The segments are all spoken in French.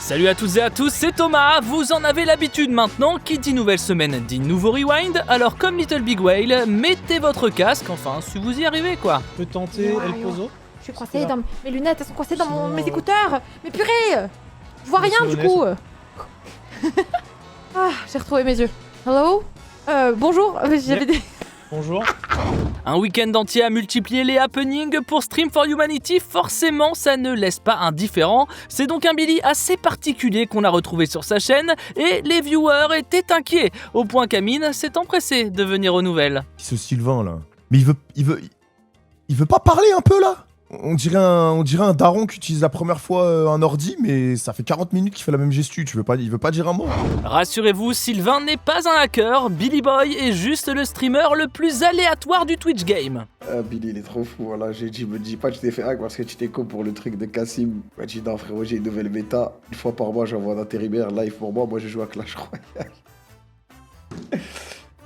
Salut à toutes et à tous, c'est Thomas, vous en avez l'habitude maintenant, qui dit nouvelle semaine dit nouveau rewind, alors comme Little Big Whale, mettez votre casque, enfin si vous y arrivez quoi. Je peux tenter El Pozo. Je suis coincée dans mes lunettes, elles sont coincées dans mes écouteurs. Mais purée, je vois rien du coup. Ah, j'ai retrouvé mes yeux. Hello. Bonjour, j'avais des... Bonjour. Un week-end entier à multiplier les happenings pour Stream for Humanity, forcément ça ne laisse pas indifférent. C'est donc un Billy assez particulier qu'on a retrouvé sur sa chaîne et les viewers étaient inquiets, au point qu'Amine s'est empressé de venir aux nouvelles. Ce Sylvain là. Mais il veut pas parler un peu là? On dirait un daron qui utilise la première fois un ordi, mais ça fait 40 minutes qu'il fait la même gestu, il veut pas dire un mot. Rassurez-vous, Sylvain n'est pas un hacker, Billy Boy est juste le streamer le plus aléatoire du Twitch game. Billy il est trop fou, voilà, me dis pas que tu t'es fait hack parce que tu t'es con pour le truc de Cassim. Bah tu dis non frérot, j'ai une nouvelle méta, une fois par mois j'envoie un intérimaire live pour moi je joue à Clash Royale.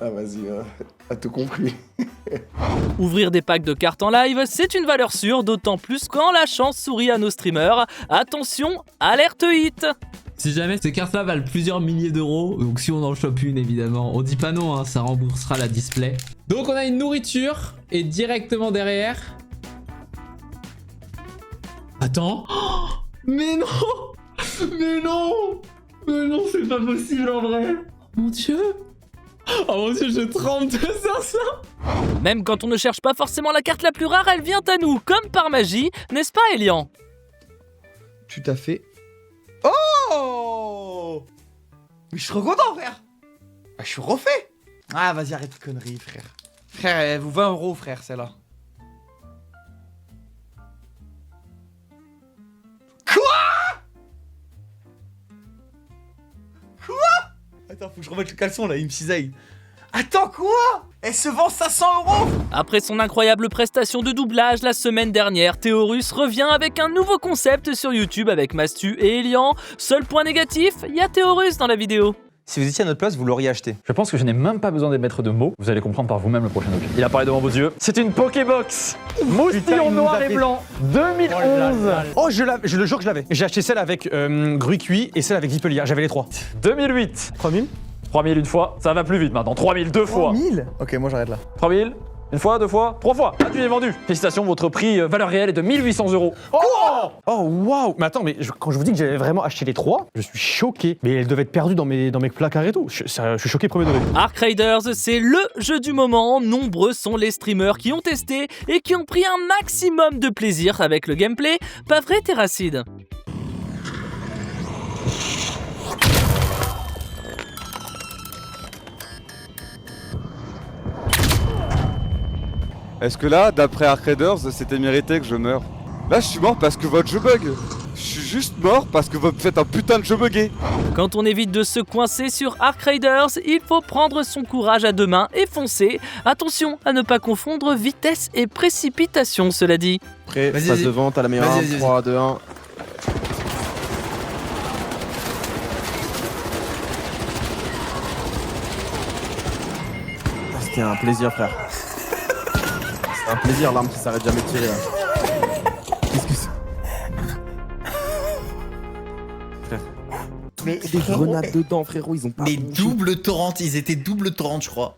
Ah vas-y, t'as tout compris. Ouvrir des packs de cartes en live, c'est une valeur sûre, d'autant plus quand la chance sourit à nos streamers. Attention, alerte hit. Si jamais ces cartes-là valent plusieurs milliers d'euros, donc si on en chope une évidemment, on dit pas non, hein, ça remboursera la display. Donc on a une nourriture, et directement derrière... Attends. Oh, mais non. Mais non. Mais non, c'est pas possible en vrai. Mon Dieu. Oh mon Dieu, je tremble de faire ça. Même quand on ne cherche pas forcément la carte la plus rare, elle vient à nous, comme par magie, n'est-ce pas Elian? Tout à fait. Oh! Mais je suis trop content, frère! Ah, je suis refait! Ah, vas-y, arrête de conneries, frère. Frère, elle vous 20 €, frère, celle-là. Quoi? Attends, faut que je remette le caleçon, là, il me cisaille. Attends, quoi? Elle se vend 500 €? Après son incroyable prestation de doublage la semaine dernière, Théorus revient avec un nouveau concept sur YouTube avec Mastu et Elian. Seul point négatif, il y a Théorus dans la vidéo. Si vous étiez à notre place, vous l'auriez acheté. Je pense que je n'ai même pas besoin d'émettre de mots. Vous allez comprendre par vous-même le prochain objet. Il apparaît devant vos yeux. C'est une Pokébox Moustillon noir et blanc 2011. Oh, je le jure que je l'avais. J'ai acheté celle avec Gruy Cuit et celle avec Vipelier. J'avais les trois. 2008. 3000. 3000 une fois. Ça va plus vite maintenant. 3000 deux fois. 3000. Ok, moi j'arrête là. 3000. Une fois, deux fois, trois fois. Ah, tu es vendu. Félicitations, votre prix valeur réelle est de 1800 €. Oh, waouh. Mais attends, mais quand je vous dis que j'avais vraiment acheté les trois, je suis choqué. Mais elles devaient être perdues dans mes placards et tout. Je suis choqué premier degré. Arc Raiders, c'est le jeu du moment. Nombreux sont les streamers qui ont testé et qui ont pris un maximum de plaisir avec le gameplay. Pas vrai, Terracide? Est-ce que là, d'après Arc Raiders, c'était mérité que je meure? Là, je suis mort parce que votre jeu bug. Je suis juste mort parce que vous faites un putain de jeu bugué. Quand on évite de se coincer sur Arc Raiders, il faut prendre son courage à deux mains et foncer. Attention à ne pas confondre vitesse et précipitation, cela dit. Prêt, phase de vente à la meilleure. 3, 2, 1. C'était un plaisir, frère. C'est un plaisir, l'arme qui s'arrête jamais de tirer là. Qu'est-ce que c'est? Frère. Mais des grenades dedans, frérot, ils ont pas. Mais double torrent, ils étaient double torrent, je crois.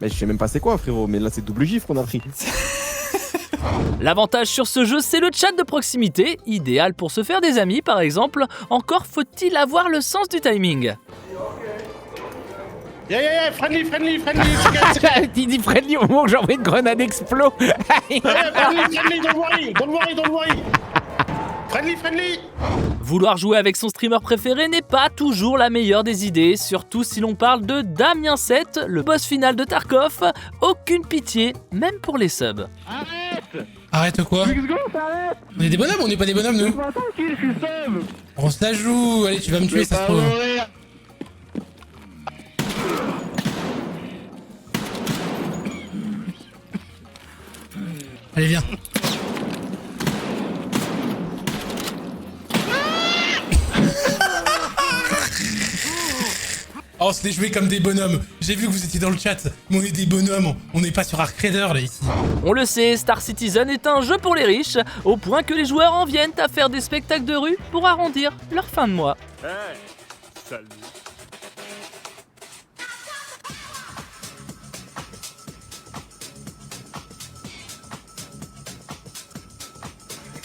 Mais je sais même pas c'est quoi, frérot, mais là c'est double gifle qu'on a pris. L'avantage sur ce jeu, c'est le chat de proximité, idéal pour se faire des amis par exemple. Encore faut-il avoir le sens du timing. Yeah, friendly. Il dit friendly au moment que j'envoie une grenade explo. Friendly, don't worry. Friendly. Vouloir jouer avec son streamer préféré n'est pas toujours la meilleure des idées, surtout si l'on parle de Damien 7, le boss final de Tarkov. Aucune pitié, même pour les subs. Arrête quoi? On est des bonhommes, on n'est pas des bonhommes nous. On se la joue, allez tu vas me tuer ça se trouve. Allez viens. Oh, on se les jouait comme des bonhommes. J'ai vu que vous étiez dans le chat, mais on est des bonhommes. On n'est pas sur Arc Raider là ici. On le sait, Star Citizen est un jeu pour les riches, au point que les joueurs en viennent à faire des spectacles de rue pour arrondir leur fin de mois. Salut.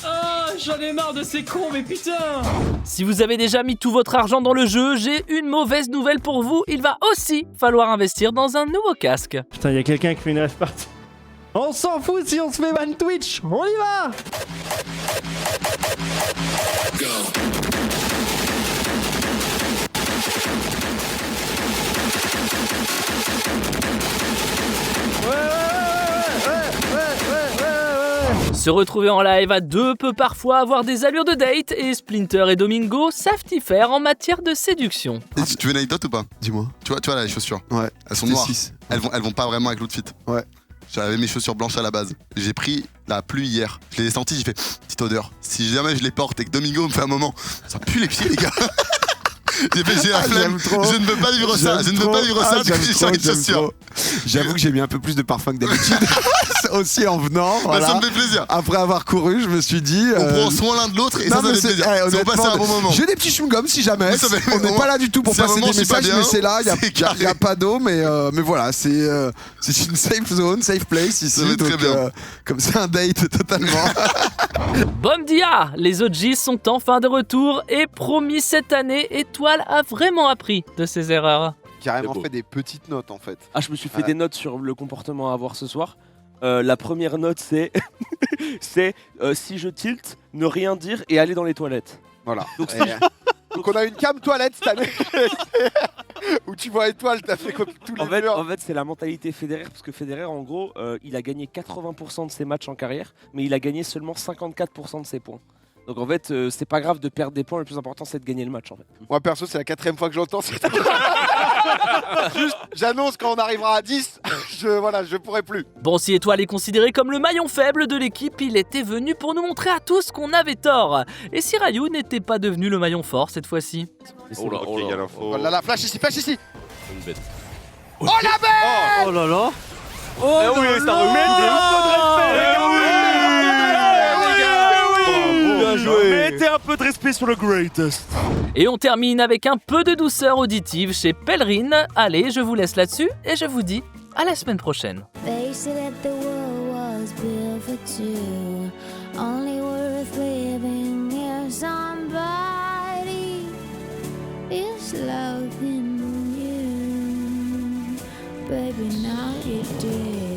Ah, j'en ai marre de ces cons, mais putain! Si vous avez déjà mis tout votre argent dans le jeu, j'ai une mauvaise nouvelle pour vous, il va aussi falloir investir dans un nouveau casque. Putain, y'a quelqu'un qui fait une rêve partie. On s'en fout si on se fait ban Twitch, on y va. Se retrouver en live à deux peut parfois avoir des allures de date et Splinter et Domingo savent y faire en matière de séduction. Et tu veux une anecdote ou pas? Dis-moi. Tu vois là les chaussures? Ouais. Elles sont noires. Elles vont pas vraiment avec l'outfit. Ouais. J'avais mes chaussures blanches à la base. J'ai pris la pluie hier. Je les ai senties, j'ai fait petite odeur. Si jamais je les porte et que Domingo me fait un moment, ça pue les pieds les gars. J'ai la flemme, je ne veux pas vivre ça, je ne veux pas vivre ça parce que j'ai sur les chaussures. J'avoue que j'ai mis un peu plus de parfum que d'habitude. Aussi en venant. Voilà. Ça me fait plaisir. Après avoir couru, je me suis dit. On prend soin l'un de l'autre et ça fait plaisir. On passe un bon moment. J'ai des petits chewing-gums si jamais. On n'est pas là du tout pour passer des messages, mais c'est là. Il n'y a pas d'eau, mais voilà, c'est une safe zone, safe place ici. Donc, comme c'est un date totalement. Bom dia! Les OGs sont enfin de retour et promis cette année, Étoile a vraiment appris de ses erreurs. Carrément fait des petites notes en fait. Ah, je me suis fait des notes sur le comportement à avoir ce soir. La première note c'est si je tilte, ne rien dire et aller dans les toilettes. Voilà. Donc on a une cam toilette cette année où tu vois Étoile, t'as fait comme tous les murs. En fait, c'est la mentalité Federer, parce que Federer, en gros, il a gagné 80% de ses matchs en carrière, mais il a gagné seulement 54% de ses points. Donc en fait, c'est pas grave de perdre des points, le plus important c'est de gagner le match en fait. Moi perso, c'est la 4ème fois que j'entends ça. Juste, j'annonce quand on arrivera à 10, je pourrai plus. Bon, si Étoile est considéré comme le maillon faible de l'équipe, il était venu pour nous montrer à tous qu'on avait tort. Et si Ryu n'était pas devenu le maillon fort cette fois-ci? Oh là là, flash ici, flash ici. Une bête. Oh la bête. Oh là là. Oh oui, ça Mettez un peu de respect sur le greatest. Et on termine avec un peu de douceur auditive chez Pèlerine. Allez, je vous laisse là-dessus et je vous dis à la semaine prochaine. They said that the world was built for two, only worth living if somebody is loving you. Baby, now you do.